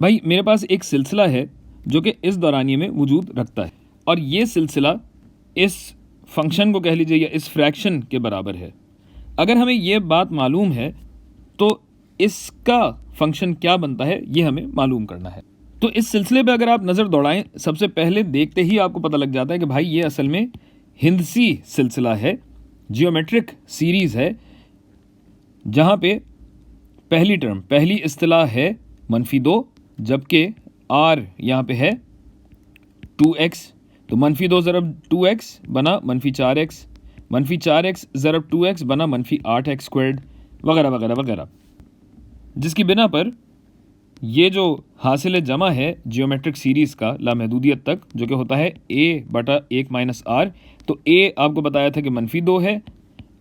भाई मेरे पास एक सिलसिला है जो कि इस दौरानिये में वजूद रखता है और ये सिलसिला इस फंक्शन को कह लीजिए या इस फ्रैक्शन के बराबर है। अगर हमें ये बात मालूम है तो इसका फंक्शन क्या बनता है ये हमें मालूम करना है। तो इस सिलसिले पे अगर आप नज़र दौड़ाएं, सबसे पहले देखते ही आपको पता लग जाता है कि भाई ये असल में हिंदसी सिलसिला है, जियोमेट्रिक सीरीज़ है, जहाँ पे पहली टर्म पहली इस्तिलाह है -2, जबकि r यहाँ पे है 2x, तो -2 ज़रब 2x बना -4x, -4x ज़रब 2x बना -8x², वगैरह वगैरह वगैरह, जिसकी बिना पर ये जो हासिल जमा है जियोमेट्रिक सीरीज़ का लामहदूदियत तक, जो कि होता है a/1 - r, तो a आपको बताया था कि -2 है,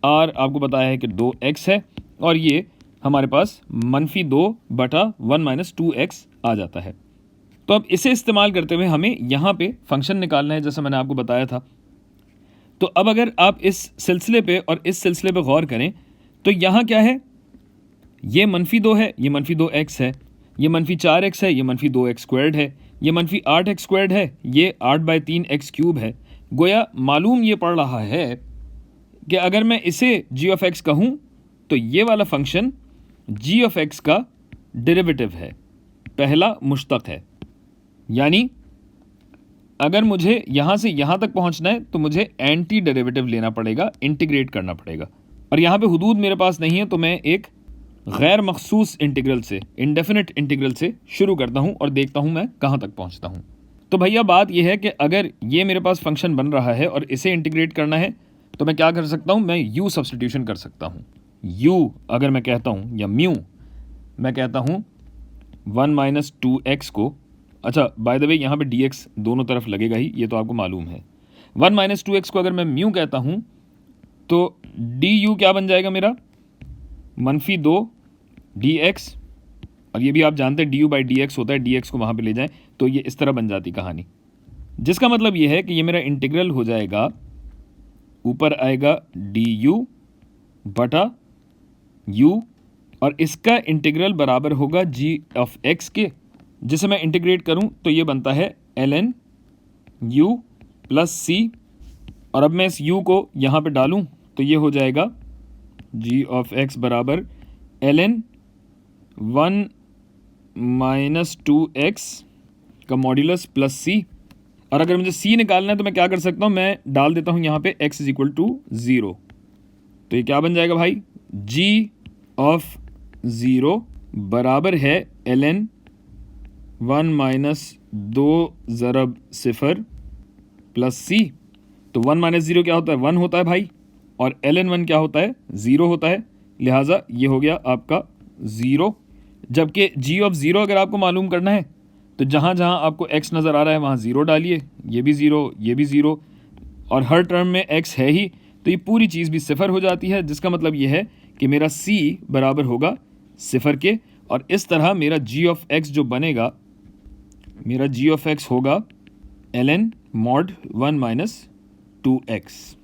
r आपको बताया है कि 2x है, और ये हमारे पास -2/1 - 2x आ जाता है। तो अब इसे इस्तेमाल करते हुए हमें यहाँ पे फंक्शन निकालना है, जैसा मैंने आपको बताया था। तो अब अगर आप इस सिलसिले पे और इस सिलसिले पे गौर करें तो यहाँ क्या है, ये -2 है, ये -2x है, ये -4x है, ये -2x² है, ये -8x² है, ये 8/3x³ है। गोया मालूम ये पड़ रहा है कि अगर मैं इसे g(x) कहूँ तो ये वाला फंक्शन g(x) का डेरिवेटिव है, पहला मुश्तक है। यानी अगर मुझे यहाँ से यहाँ तक पहुँचना है तो मुझे एंटी डेरिवेटिव लेना पड़ेगा, इंटीग्रेट करना पड़ेगा। और यहाँ पे हुदूद मेरे पास नहीं है, तो मैं एक गैर मखसूस इंटीग्रल से, इंडेफिनिट इंटीग्रल से शुरू करता हूँ और देखता हूँ मैं कहाँ तक पहुँचता हूँ। तो भैया बात यह है कि अगर ये मेरे पास फंक्शन बन रहा है और इसे इंटीग्रेट करना है तो मैं क्या कर सकता हूँ, मैं u सब्स्टिट्यूशन कर सकता हूँ। u अगर मैं कहता हूँ, या म्यू मैं कहता हूँ 1 - 2x को, अच्छा बाय द वे यहाँ पे dx दोनों तरफ लगेगा ही, ये तो आपको मालूम है। 1 - 2x को अगर मैं म्यू कहता हूँ तो du क्या बन जाएगा मेरा, -2 dx, और ये भी आप जानते हैं du/dx होता है, dx को वहाँ पे ले जाएं तो ये इस तरह बन जाती कहानी, जिसका मतलब ये है कि ये मेरा इंटीग्रल हो जाएगा, ऊपर आएगा du/u, और इसका इंटीग्रल बराबर होगा g(x) के, जिसे मैं इंटीग्रेट करूं तो ये बनता है ln u + c, और अब मैं इस u को यहाँ पे डालूं तो ये हो जाएगा g(x) बराबर ln 1 - 2x का मॉड्यूलस प्लस c। और अगर मुझे c निकालना है तो मैं क्या कर सकता हूँ, मैं डाल देता हूँ यहाँ पे x = 0, तो ये क्या बन जाएगा भाई, g(0) बराबर है ln 1 - 2 ज़रब 0 प्लस c। तो 1 - 0 क्या होता है, 1 होता है भाई, और ln 1 क्या होता है, 0 होता है, लिहाजा ये हो गया आपका 0। जबकि g(0) अगर आपको मालूम करना है तो जहाँ जहाँ आपको x नज़र आ रहा है वहाँ 0 डालिए, ये भी 0, ये भी 0, और हर टर्म में x है ही, तो ये पूरी चीज़ भी 0 हो जाती है, जिसका मतलब ये है कि मेरा c बराबर होगा 0 के। और इस तरह मेरा g(x) जो बनेगा, मेरा g(x) होगा ln mod 1 - 2x।